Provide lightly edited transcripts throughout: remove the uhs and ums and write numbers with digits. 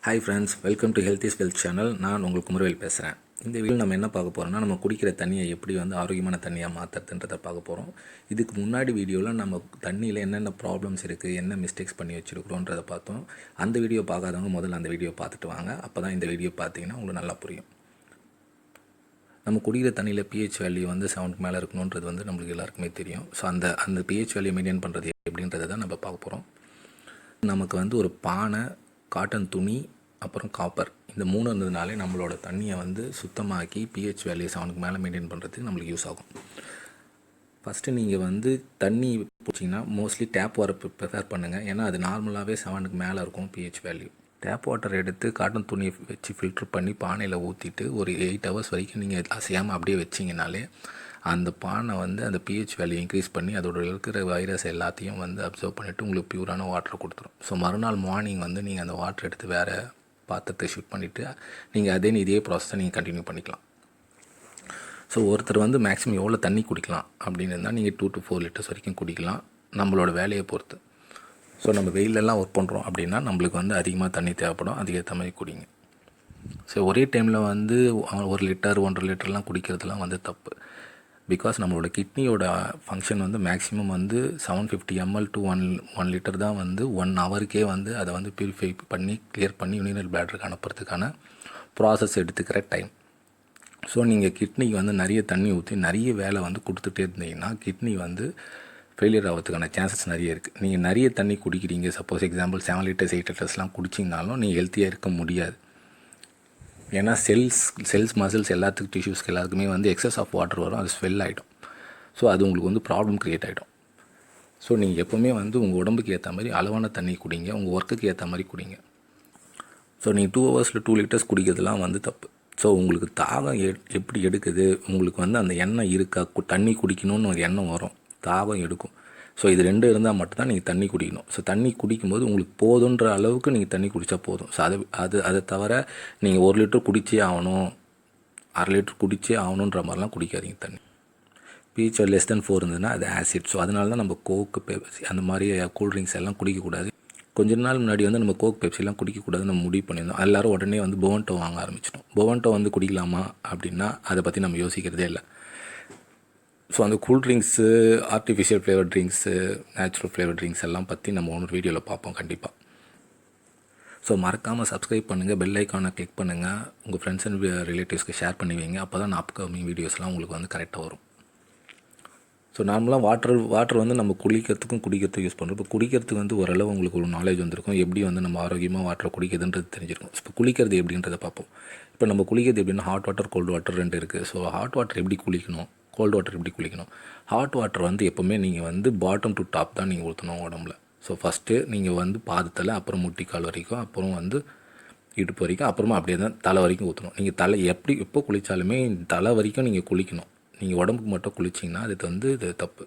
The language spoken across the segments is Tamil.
Hi friends, welcome to health is wealth channel. நான் உங்கள் குமரவேல் பேசுகிறேன். இந்த வீடியோ நம்ம என்ன பார்க்க போகிறோம்னா, நம்ம குடிக்கிற தண்ணியை எப்படி ஆரோக்கியமான தண்ணியாக மாற்றுறதுன்றதை பார்க்க போகிறோம். இதுக்கு முன்னாடி வீடியோவில் நம்ம தண்ணியில் என்னென்ன ப்ராப்ளம்ஸ் இருக்குது, என்ன மிஸ்டேக்ஸ் பண்ணி வச்சுருக்குறோன்றதை பார்த்தோம். அந்த வீடியோ பார்க்காதவங்க முதல்ல அந்த வீடியோ பார்த்துட்டு வாங்க. அப்போ தான் இந்த வீடியோ பார்த்தீங்கன்னா உங்களுக்கு நல்லா புரியும். நம்ம குடிக்கிற தண்ணியில் பிஹெச் வேல்யூ 7க்கு மேலே இருக்கணுன்றது நம்மளுக்கு எல்லாருக்குமே தெரியும். ஸோ அந்த பிஹெச் வேல்யூ மெயின்டைன் பண்ணுறது எப்படின்றத தான் நம்ம பார்க்க போகிறோம். நமக்கு ஒரு பானை, காட்டன் துணி, அப்புறம் காப்பர், இந்த 3 இருந்ததுனாலே நம்மளோட தண்ணியை சுத்தமாக்கி பிஹெச் வேல்யூ 7க்கு மேலே மெயின்டைன் பண்ணுறதுக்கு நம்மளுக்கு யூஸ் ஆகும். ஃபஸ்ட்டு நீங்கள் தண்ணி பிடிச்சிங்கன்னா மோஸ்ட்லி டேப் வாட்டர் ப்ரிஃபேர் பண்ணுங்கள். ஏன்னா அது நார்மலாகவே 7க்கு மேலே இருக்கும் பிஹெச் வேல்யூ. டேப் வாட்டர் எடுத்து காட்டன் துணியை வச்சு ஃபில்ட்ரு பண்ணி பானையில் ஊற்றிட்டு ஒரு 8 ஹவர்ஸ் வரைக்கும் நீங்கள் அசையாமல் அப்படியே வச்சிங்கனாலே அந்த பானை அந்த பிஹெச் வேல்யூ இன்க்ரீஸ் பண்ணி அதோட இருக்கிற வைரஸ் எல்லாத்தையும் அப்சர்வ் பண்ணிவிட்டு உங்களுக்கு பியூரான வாட்டர் கொடுத்துரும். ஸோ மறுநாள் மார்னிங் நீங்கள் அந்த வாட்டர் எடுத்து வேறு பாத்திரத்தை ஷூட் பண்ணிவிட்டு நீங்கள் இதே ப்ராசஸை நீங்கள் கண்டினியூ பண்ணிக்கலாம். ஸோ ஒருத்தர் மேக்ஸிமம் எவ்வளோ தண்ணி குடிக்கலாம் அப்படின்னு இருந்தால் நீங்கள் 2 to 4 லிட்டர்ஸ் வரைக்கும் குடிக்கலாம், நம்மளோட வேலையை பொறுத்து. ஸோ நம்ம வெயிலெல்லாம் ஒர்க் பண்ணுறோம் அப்படின்னா நம்மளுக்கு அதிகமாக தண்ணி தேவைப்படும், அதுக்கேற்ற மாதிரி குடிங்க. ஸோ ஒரே டைமில் 1 லிட்டர் 1.5 லிட்டர்லாம் குடிக்கிறதுலாம் தப்பு. பிகாஸ் நம்மளோட கிட்னியோட function maximum 750 ml to 1 litre தான் 1 ஹவருக்கே அதை ப்யூரிஃபை பண்ணி கிளியர் பண்ணி யூரினரி பிளாடருக்கு அனுப்புறதுக்கான ப்ராசஸ் எடுத்துக்கிற டைம். ஸோ நீங்கள் கிட்னிக்கு நிறைய தண்ணி ஊற்றி நிறைய வேலை கொடுத்துட்டே இருந்தீங்கன்னா கிட்னி ஃபெயிலியர் ஆகிறதுக்கான சான்சஸ் நிறைய இருக்குது. நீங்கள் நிறைய தண்ணி குடிக்கிறீங்க, சப்போஸ் எக்ஸாம்பிள் 7 லிட்டர்ஸ் 8 லிட்டர்ஸ்லாம் குடிச்சிங்கனாலும் நீங்கள் ஹெல்த்தியாக இருக்க முடியாது. ஏன்னா செல்ஸ் மசில்ஸ் எல்லாத்துக்கும் டிஷ்யூஸ்க்கு எல்லாருக்குமே எக்ஸஸ் ஆஃப் வாட்டர் வரும், அது ஸ்வெல் ஆகிடும். ஸோ அது உங்களுக்கு ப்ராப்ளம் க்ரியேட் ஆகிடும். ஸோ நீங்கள் எப்போவுமே உங்கள் உடம்புக்கு ஏற்ற மாதிரி அளவான தண்ணி குடிங்க, உங்கள் ஒர்க்குக்கு ஏற்ற மாதிரி குடிங்க. ஸோ நீங்கள் 2 ஹவர்ஸில் 2 லிட்டர்ஸ் குடிக்கிறதுலாம் தப்பு. ஸோ உங்களுக்கு தாகம் எப்படி எடுக்குது, உங்களுக்கு அந்த எண்ணம் இருக்கா, தண்ணி குடிக்கணும்னு ஒரு எண்ணம் வரும், தாகம் எடுக்கும். ஸோ இது 2 இருந்தால் மட்டும்தான் நீங்கள் தண்ணி குடிக்கணும். ஸோ தண்ணி குடிக்கும்போது உங்களுக்கு போதுன்ற அளவுக்கு நீங்கள் தண்ணி குடித்தா போதும். ஸோ அதை தவிர நீங்கள் 1 லிட்டர் குடிச்சே ஆகணும், 1/2 லிட்டர் குடிச்சே ஆகணுன்ற மாதிரிலாம் குடிக்காதீங்க தண்ணி. பிஹெச் லெஸ் தென் 4 இருந்ததுன்னா அது ஆசிட். ஸோ அதனால தான் நம்ம கோக்கு, பெப்சி அந்த மாதிரி கூல்ட்ரிங்க்ஸ் எல்லாம் குடிக்கக்கூடாது. கொஞ்ச நாள் முன்னாடி நம்ம கோக், பெப்சிலாம் குடிக்கக்கூடாதுன்னு நம்ம முடிவு பண்ணியிருந்தோம். எல்லோரும் உடனே பொவன்டோ வாங்க ஆரம்பிச்சிட்டோம். பொவன்டோ குடிக்கலாமா அப்படின்னா அதை பற்றி நம்ம யோசிக்கிறதே இல்லை. ஸோ அந்த cool drinks, artificial flavour drinks, natural flavour drinks எல்லாம் பற்றி நம்ம ஒன்று வீடியோவில் பார்ப்போம் கண்டிப்பாக. ஸோ மறக்காமல் சப்ஸ்கிரைப் பண்ணுங்கள், பெல் ஐக்கானை கிளிக் பண்ணுங்கள், உங்கள் ஃப்ரெண்ட்ஸ் அண்ட் ரிலேட்டிவ்ஸ்க்கு ஷேர் பண்ணி வைங்க. அப்போ தான் அப்கமிங் வீடியோஸ்லாம் உங்களுக்கு கரெக்டாக வரும். ஸோ நார்மலாக வாட்டர் நம்ம குளிக்கிறதுக்கும் குடிக்கிறதுக்கும் யூஸ் பண்ணுறோம். இப்போ குடிக்கிறதுக்கு ஓரளவு உங்களுக்கு ஒரு நாலேஜ் வந்திருக்கும், எப்படி நம்ம ஆரோக்கியமாக வாட்டரை குடிக்கிறதுன்றது தெரிஞ்சிருக்கும். இப்போ குளிக்கிறது எப்படின்றத பார்ப்போம். இப்போ நம்ம குளிக்கிறது எப்படின்னா ஹாட் வாட்டர், கோல்டு வாட்டர் 2 இருக்குது. ஸோ ஹாட் வாட்டர் எப்படி குளிக்கணும், கோல்டு வாட்டர் எப்படி குளிக்கணும். ஹாட் வாட்டர் எப்போவுமே நீங்கள் பாட்டம் டு டாப் தான் நீங்கள் ஊற்றணும் உடம்புல. ஸோ ஃபஸ்ட்டு நீங்கள் பாதத்தில், அப்புறம் முட்டிக்கால் வரைக்கும், அப்புறம் இடுப்பு வரைக்கும், அப்புறமா அப்படியே தான் தலை வரைக்கும் ஊற்றணும். நீங்கள் தலை எப்போ குளித்தாலுமே தலை வரைக்கும் நீங்கள் குளிக்கணும். நீங்கள் உடம்புக்கு மட்டும் குளிச்சிங்கன்னா அது இது தப்பு.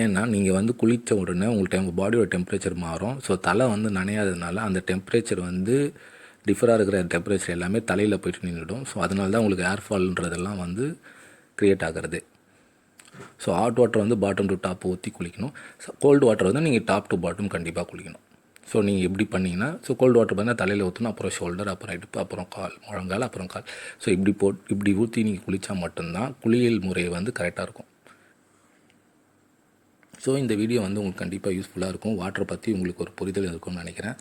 ஏன்னா நீங்கள் குளித்த உடனே உங்கள் பாடியோட டெம்பரேச்சர் மாறும். ஸோ தலை நனையாததுனால அந்த டெம்பரேச்சர் டிஃபராக இருக்கிற டெம்பரேச்சர் எல்லாமே தலையில் போய்ட்டு நின்றுடும். ஸோ அதனால தான் உங்களுக்கு ஏர்ஃபால்ன்றதெல்லாம் க்ரியேட் ஆகிறது. So hot water bottom to top ஊற்றி குளிக்கணும். கோல்டு வாட்டர் நீங்கள் டாப் டு பாட்டம் கண்டிப்பாக குளிக்கணும். ஸோ நீங்கள் எப்படி பண்ணிங்கன்னா, ஸோ கோல்டு வாட்டர் பார்த்தீங்கன்னா தலையில் ஊற்றணும், அப்புறம் ஷோல்டர், அப்புறம் இடுப்பு, அப்புறம் கால், முழங்கால், அப்புறம் கால். ஸோ இப்படி ஊற்றி நீங்கள் குளித்தா மட்டும்தான் குளியல் முறை கரெக்டாக இருக்கும். ஸோ இந்த வீடியோ உங்களுக்கு கண்டிப்பாக யூஸ்ஃபுல்லாக இருக்கும். வாட்டரை பற்றி உங்களுக்கு ஒரு புரிதல் இருக்கும்னு நினைக்கிறேன்.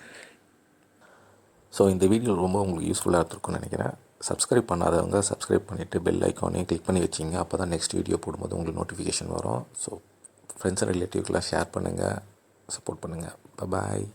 ஸோ இந்த வீடியோ ரொம்ப உங்களுக்கு யூஸ்ஃபுல்லாக இருந்திருக்கும்னு நினைக்கிறேன். சப்ஸ்கிரைப் பண்ணாதவங்க சப்ஸ்கிரைப் பண்ணிவிட்டு பெல் ஐக்கானையும் கிளிக் பண்ணி வச்சிங்க. அப்போ தான் நெக்ஸ்ட் வீடியோ போடும்போது உங்களுக்கு நோட்டிஃபிகேஷன் வரும். ஸோ ஃப்ரெண்ட்ஸ் அண்ட் ரிலேட்டிவ்க்கெலாம் ஷேர் பண்ணுங்கள், சப்போர்ட் பண்ணுங்கள். பாய்.